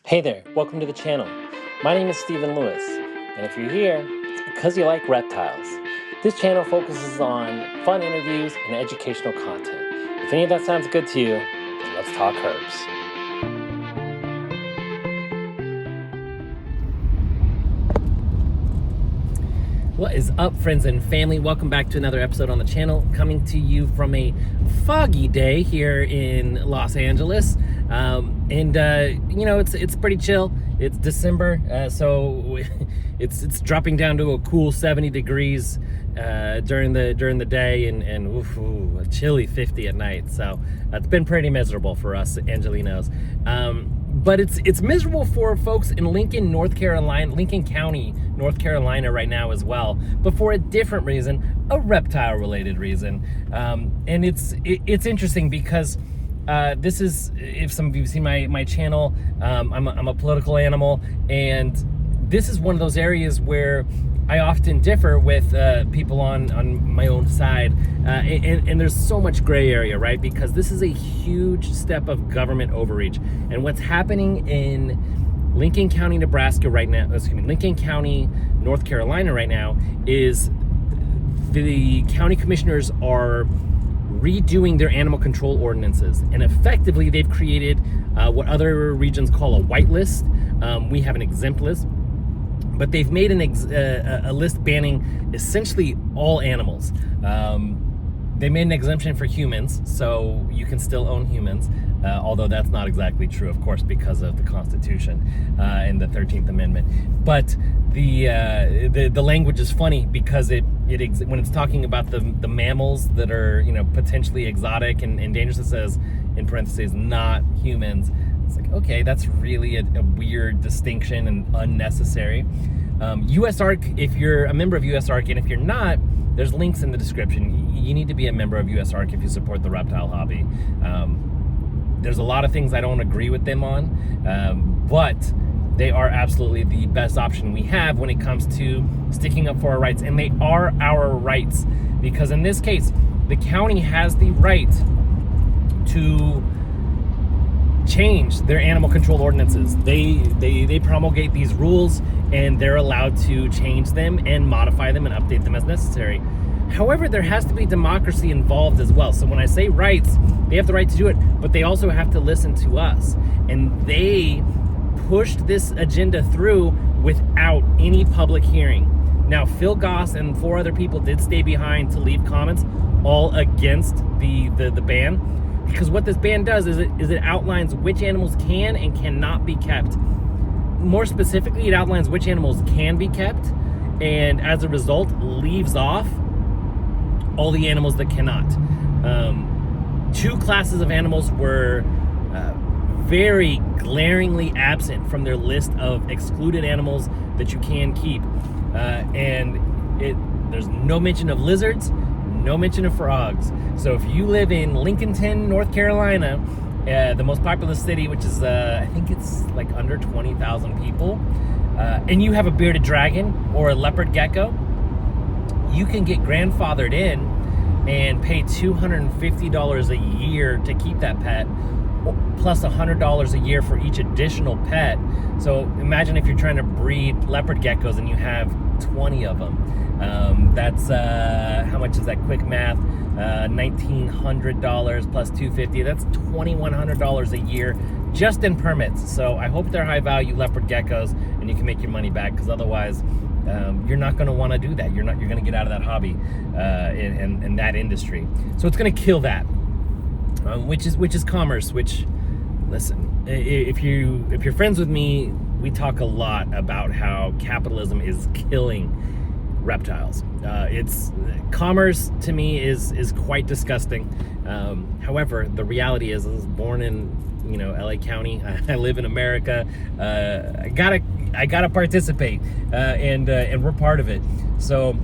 Hey there, welcome to the channel. My name is Stephen Lewis, and if you're here, it's because you like reptiles. This channel focuses on fun interviews and educational content. If any of that sounds good to you, then let's talk herbs. What is up, friends and family? Welcome back to another episode on the channel, coming to you from a foggy day here in Los Angeles. It's pretty chill. It's December, so it's dropping down to a cool 70 degrees during the day, and a chilly 50 at night. So it's been pretty miserable for us Angelinos. But it's miserable for folks in Lincoln County, North Carolina right now as well, but for a different reason, a reptile-related reason. And it's interesting because this is, if some of you have seen my channel, I'm a political animal, and this is one of those areas where I often differ with people on my own side, and there's so much gray area, right? Because this is a huge step of government overreach, and what's happening in Lincoln County, Nebraska right now, Lincoln County, North Carolina right now, is the county commissioners are redoing their animal control ordinances, and effectively they've created what other regions call a white list. We have an exempt list, but they've made a list banning essentially all animals. They made an exemption for humans, so you can still own humans, although that's not exactly true, of course, because of the Constitution and the 13th Amendment. But the language is funny because when it's talking about the mammals that are potentially exotic and dangerous, it says in parentheses not humans. It's like, okay, that's really a weird distinction and unnecessary. USARK, if you're a member of USARK, and if you're not, there's links in the description. You need to be a member of USARK if you support the reptile hobby. There's a lot of things I don't agree with them on, but they are absolutely the best option we have when it comes to sticking up for our rights, and they are our rights, because in this case, the county has the right to change their animal control ordinances. They promulgate these rules, and they're allowed to change them and modify them and update them as necessary. However, there has to be democracy involved as well. So when I say rights, they have the right to do it, but they also have to listen to us. And they pushed this agenda through without any public hearing. Now, Phil Goss and 4 other people did stay behind to leave comments, all against the ban. Because what this ban does is it outlines which animals can and cannot be kept. More specifically, it outlines which animals can be kept, and as a result, leaves off all the animals that cannot. 2 classes of animals were very glaringly absent from their list of excluded animals that you can keep. There's no mention of lizards, no mention of frogs. So if you live in Lincolnton, North Carolina, the most populous city, which is I think it's like under 20,000 people, and you have a bearded dragon or a leopard gecko, you can get grandfathered in and pay $250 a year to keep that pet, plus $100 a year for each additional pet. So imagine if you're trying to breed leopard geckos and you have 20 of them. That's how much is that? Quick math. $1,900 plus $250. That's $2,100 a year just in permits. So I hope they're high value leopard geckos and you can make your money back, because otherwise you're not going to want to do that. You're going to get out of that hobby in that industry. So it's going to kill that, which is commerce. Which, listen, if you're friends with me, we talk a lot about how capitalism is killing reptiles. It's commerce to me is quite disgusting. However, the reality is, I was born in LA County. I live in America. I gotta participate, and we're part of it. So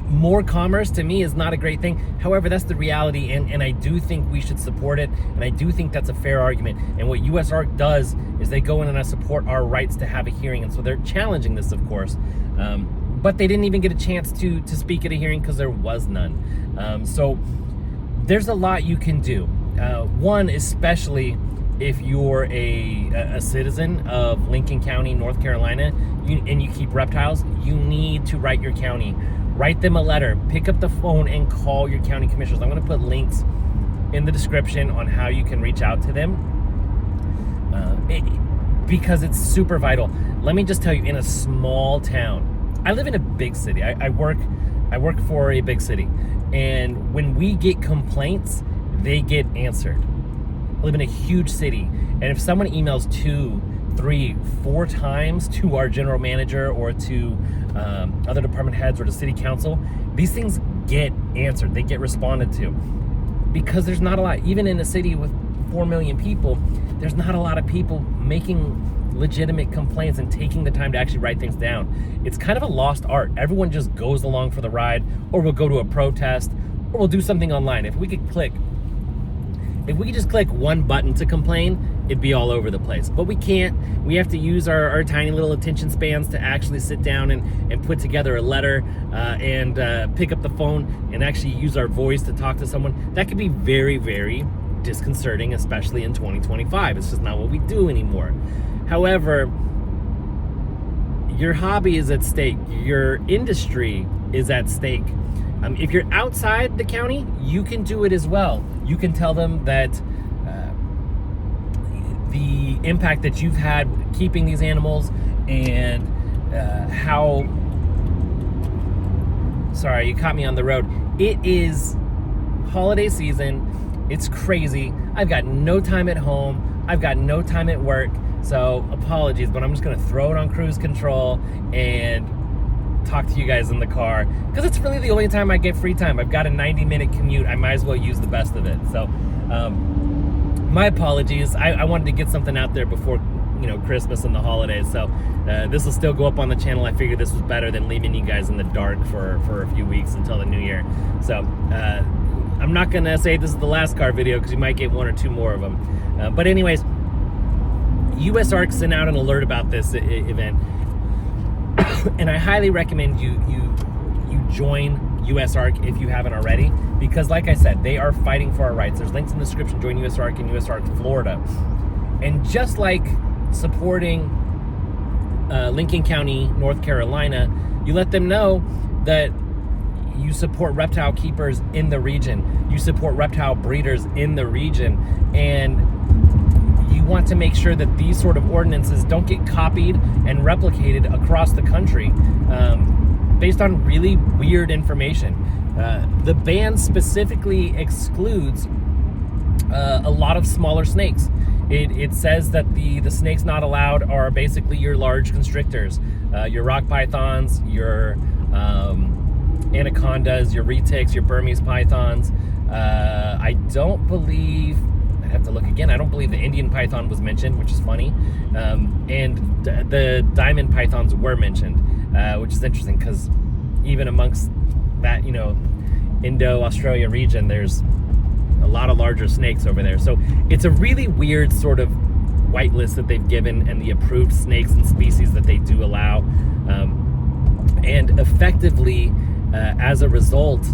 more commerce to me is not a great thing. However, that's the reality, and I do think we should support it, and I do think that's a fair argument. And what USARK does is they go in and support our rights to have a hearing, and so they're challenging this, of course. But they didn't even get a chance to speak at a hearing because there was none. So there's a lot you can do. One, especially if you're a citizen of Lincoln County, North Carolina, and you keep reptiles, you need to write your county. Write them a letter. Pick up the phone and call your county commissioners. I'm going to put links in the description on how you can reach out to them, because it's super vital. Let me just tell you, in a small town, I live in a big city. I work for a big city, and when we get complaints, they get answered. I live in a huge city, and if someone emails 2, 3, 4 times to our general manager or to other department heads or to city council, these things get answered. They get responded to, because there's not a lot, even in a city with 4 million people, there's not a lot of people making legitimate complaints and taking the time to actually write things down. It's kind of a lost art. Everyone just goes along for the ride, or we'll go to a protest, or we'll do something online. If we could just click one button to complain, it'd be all over the place. But we can't. We have to use our tiny little attention spans to actually sit down and put together a letter and pick up the phone and actually use our voice to talk to someone. That could be very, very disconcerting, especially in 2025. It's just not what we do anymore. However, your hobby is at stake. Your industry is at stake. If you're outside the county, you can do it as well. You can tell them that the impact that you've had keeping these animals, and how, sorry, you caught me on the road. It is holiday season. It's crazy. I've got no time at home. I've got no time at work. So apologies, but I'm just gonna throw it on cruise control and talk to you guys in the car, because it's really the only time I get free time. I've got a 90-minute commute. I might as well use the best of it. So my apologies. I wanted to get something out there before, Christmas and the holidays. So this will still go up on the channel. I figured this was better than leaving you guys in the dark for a few weeks until the new year. So I'm not gonna say this is the last car video, because you might get 1 or 2 more of them. But anyways, USARK sent out an alert about this event, and I highly recommend you join USARK if you haven't already, because like I said, they are fighting for our rights. There's links in the description. Join USARK and USARK Florida. And just like supporting Lincoln County, North Carolina, you let them know that you support reptile keepers in the region. You support reptile breeders in the region. And you want to make sure that these sort of ordinances don't get copied and replicated across the country based on really weird information. The ban specifically excludes a lot of smaller snakes. It says that the snakes not allowed are basically your large constrictors, your rock pythons, your anacondas, your retics, your Burmese pythons. I don't believe, I have to look again, I don't believe the Indian python was mentioned, which is funny. And the diamond pythons were mentioned, which is interesting, because even amongst that, Indo-Australia region, there's a lot of larger snakes over there. So it's a really weird sort of whitelist that they've given, and the approved snakes and species that they do allow. And effectively, as a result,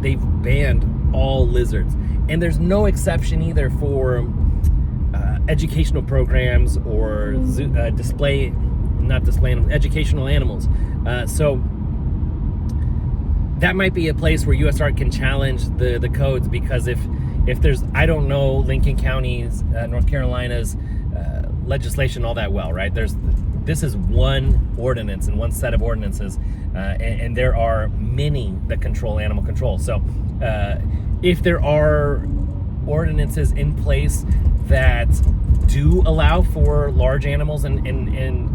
they've banned all lizards. And there's no exception either for educational programs or educational animals. So that might be a place where USARK can challenge the codes, because if there's, I don't know Lincoln County's, North Carolina's legislation all that well, right? This is one ordinance and one set of ordinances, and there are many that control animal control. So if there are ordinances in place that do allow for large animals and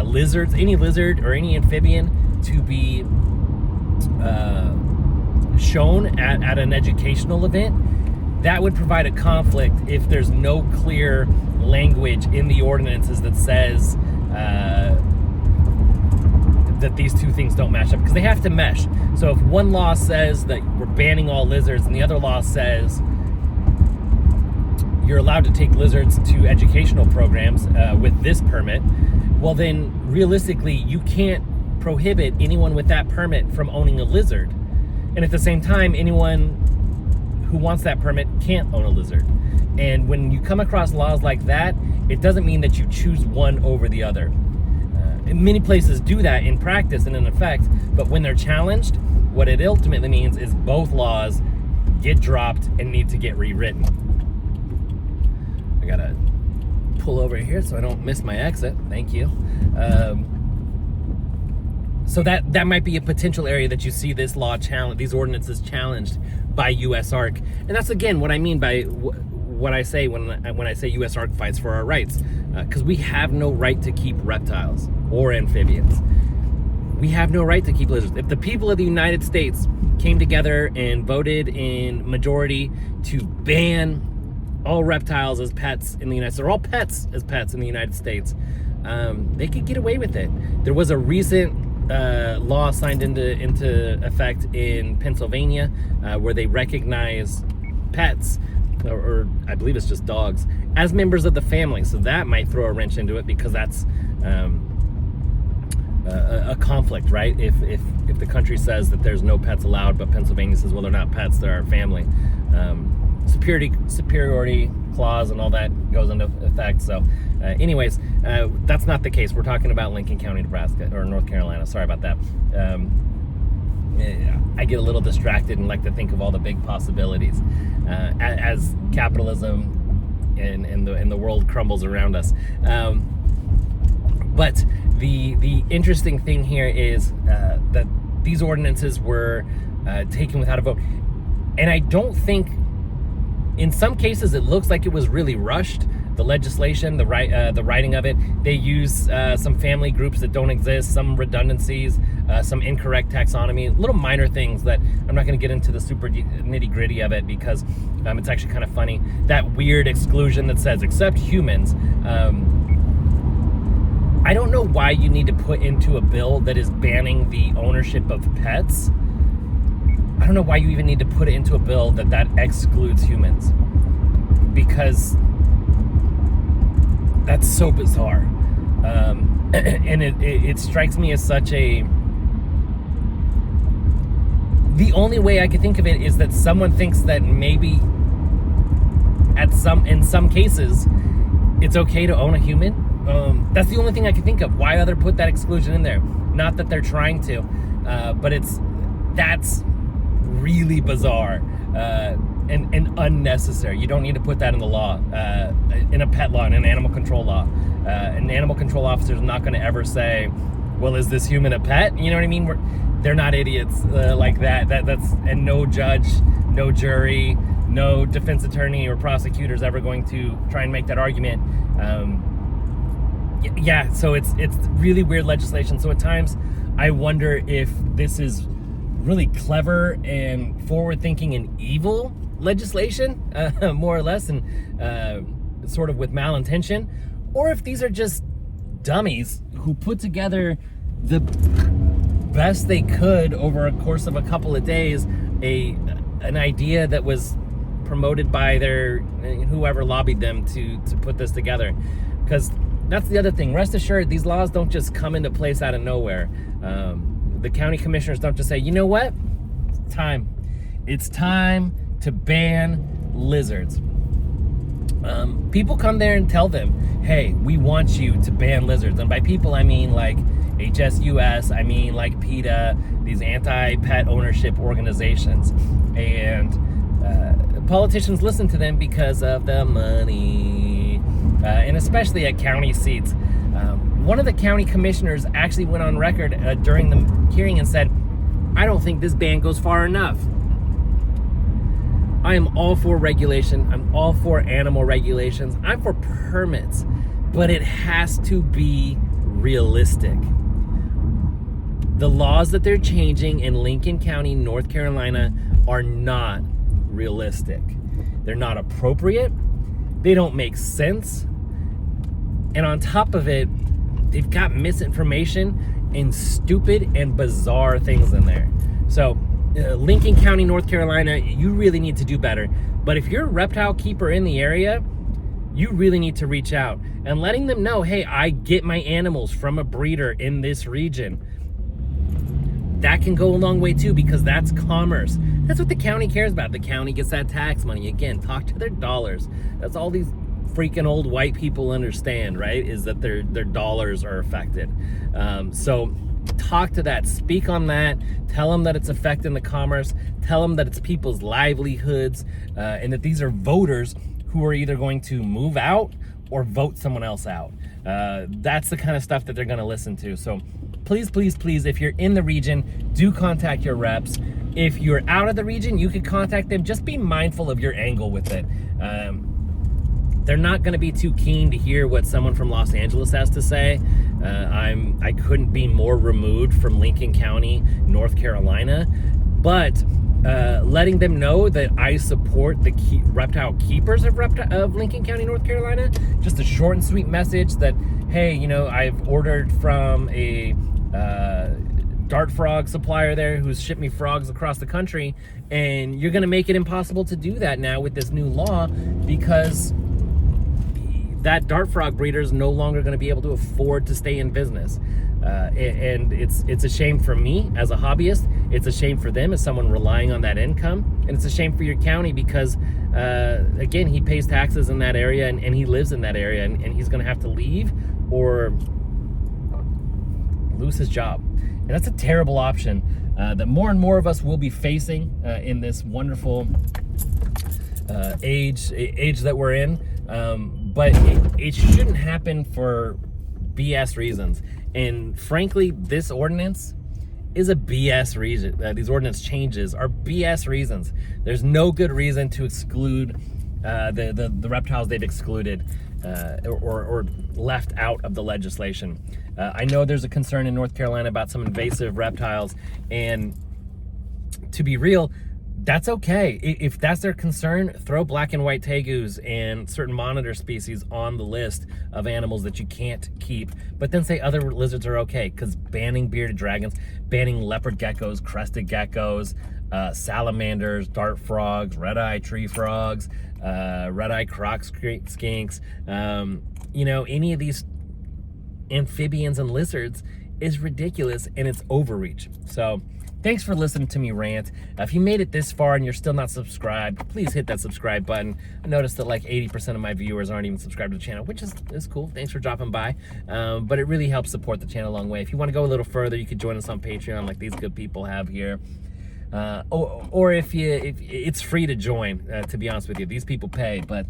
lizards, any lizard or any amphibian to be shown at an educational event, that would provide a conflict if there's no clear language in the ordinances that says that these two things don't match up, because they have to mesh. So if one law says that we're banning all lizards and the other law says you're allowed to take lizards to educational programs with this permit, well then realistically you can't prohibit anyone with that permit from owning a lizard. And at the same time, anyone who wants that permit can't own a lizard. And when you come across laws like that, it doesn't mean that you choose one over the other. Many places do that in practice and in effect, but when they're challenged, what it ultimately means is both laws get dropped and need to get rewritten. I gotta pull over here so I don't miss my exit. Thank you. So that might be a potential area that you see this law challenge, these ordinances challenged by USARK, and that's again what I mean by what I say when I say USARK fights for our rights, because we have no right to keep reptiles or amphibians. We have no right to keep lizards. If the people of the United States came together and voted in majority to ban all reptiles as pets in the United States, or all pets as pets in the United States, they could get away with it. There was a recent law signed into effect in Pennsylvania where they recognize pets, or I believe it's just dogs, as members of the family. So that might throw a wrench into it, because that's a conflict, right? If the country says that there's no pets allowed, but Pennsylvania says, well, they're not pets, they're our family. Superiority clause and all that goes into effect. So anyways, that's not the case. We're talking about Lincoln County, Nebraska, or North Carolina. Sorry about that. I get a little distracted and like to think of all the big possibilities as capitalism and the world crumbles around us. But the interesting thing here is that these ordinances were taken without a vote, and I don't think, in some cases, it looks like it was really rushed. The legislation, the writing of it, they use some family groups that don't exist, some redundancies, some incorrect taxonomy, little minor things that I'm not going to get into the super nitty gritty of it, because it's actually kind of funny. That weird exclusion that says except humans. I don't know why you need to put into a bill that is banning the ownership of pets. I don't know why you even need to put it into a bill that excludes humans, because that's so bizarre. And it strikes me as such a... The only way I could think of it is that someone thinks that maybe in some cases it's okay to own a human. That's the only thing I can think of. Why other put that exclusion in there? Not that they're trying to, but that's really bizarre and unnecessary. You don't need to put that in the law, in a pet law, in an animal control law. An animal control officer is not going to ever say, well, is this human a pet? You know what I mean? They're not idiots like that. And no judge, no jury, no defense attorney or prosecutor is ever going to try and make that argument. Yeah, so it's really weird legislation. So at times I wonder if this is really clever and forward-thinking and evil legislation, more or less, and sort of with malintention, or if these are just dummies who put together the best they could over a course of a couple of days, an idea that was promoted by whoever lobbied them to put this together. Because that's the other thing. Rest assured, these laws don't just come into place out of nowhere. The county commissioners don't just say, you know what? It's time to ban lizards. People come there and tell them, hey, we want you to ban lizards. And by people, I mean like HSUS, I mean like PETA, these anti-pet ownership organizations. And politicians listen to them because of the money, and especially at county seats. One of the county commissioners actually went on record during the hearing and said, I don't think this ban goes far enough. I am all for regulation. I'm all for animal regulations. I'm for permits, but it has to be realistic. The laws that they're changing in Lincoln County, North Carolina, are not realistic. They're not appropriate. They don't make sense. And on top of it, they've got misinformation and stupid and bizarre things in there. So Lincoln County, North Carolina, you really need to do better. But if you're a reptile keeper in the area, you really need to reach out and letting them know, hey, I get my animals from a breeder in this region. That can go a long way too, because that's commerce. That's what the county cares about. The county gets that tax money. Again, talk to their dollars. That's all these freaking old white people understand, right? Is that their dollars are affected. So talk to that, speak on that, tell them that it's affecting the commerce, tell them that it's people's livelihoods, and that these are voters who are either going to move out or vote someone else out. That's the kind of stuff that they're gonna listen to. So please, please, please, if you're in the region, do contact your reps. If you're out of the region, you could contact them. Just be mindful of your angle with it. They're not going to be too keen to hear what someone from Los Angeles has to say. I couldn't be more removed from Lincoln County, North Carolina, but letting them know that I support the reptile keepers of Lincoln County, North Carolina. Just a short and sweet message that, hey, you know, I've ordered from a dart frog supplier there who's shipped me frogs across the country, and you're going to make it impossible to do that now with this new law, because that dart frog breeder is no longer going to be able to afford to stay in business. And it's a shame for me as a hobbyist. It's a shame for them as someone relying on that income. And it's a shame for your county because, again, he pays taxes in that area and he lives in that area, and he's going to have to leave or lose his job. And that's a terrible option that more and more of us will be facing in this wonderful age that we're in. But it shouldn't happen for BS reasons. And frankly, this ordinance is a BS reason. These ordinance changes are BS reasons. There's no good reason to exclude the reptiles they've excluded or left out of the legislation. I know there's a concern in North Carolina about some invasive reptiles, and to be real, that's okay. If that's their concern, throw black and white tegus and certain monitor species on the list of animals that you can't keep, but then say other lizards are okay, because banning bearded dragons, banning leopard geckos, crested geckos, salamanders, dart frogs, red-eye tree frogs, red-eye croc skinks, you know, any of these amphibians and lizards is ridiculous, and it's overreach. So thanks for listening to me rant. If you made it this far and you're still not subscribed, please hit that subscribe button. I noticed that like 80% of my viewers aren't even subscribed to the channel, which is cool. Thanks for dropping by. But it really helps support the channel a long way. If you want to go a little further, you could join us on Patreon like these good people have here. Or if it's free to join, to be honest with you. These people pay, but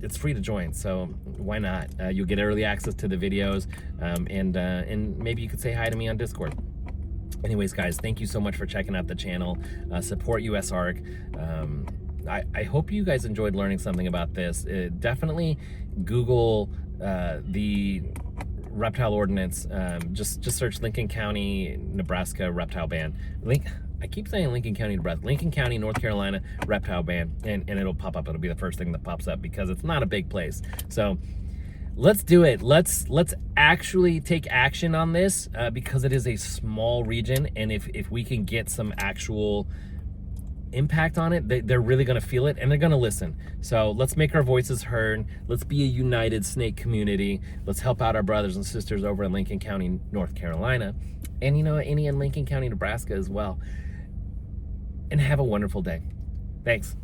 it's free to join, so why not? You'll get early access to the videos, and maybe you could say hi to me on Discord. Anyways, guys, thank you so much for checking out the channel. Support USARK. I hope you guys enjoyed learning something about this. Definitely Google the reptile ordinance. Just search Lincoln County, Nebraska reptile ban. I keep saying Lincoln County, Nebraska. Lincoln County, North Carolina reptile ban, and it'll pop up. It'll be the first thing that pops up because it's not a big place. So let's do it. Let's actually take action on this because it is a small region, and if we can get some actual impact on it, they're really going to feel it and they're going to listen. So let's make our voices heard. Let's be a united snake community. Let's help out our brothers and sisters over in Lincoln County, North Carolina, and any in Lincoln County, Nebraska as well. And have a wonderful day. Thanks.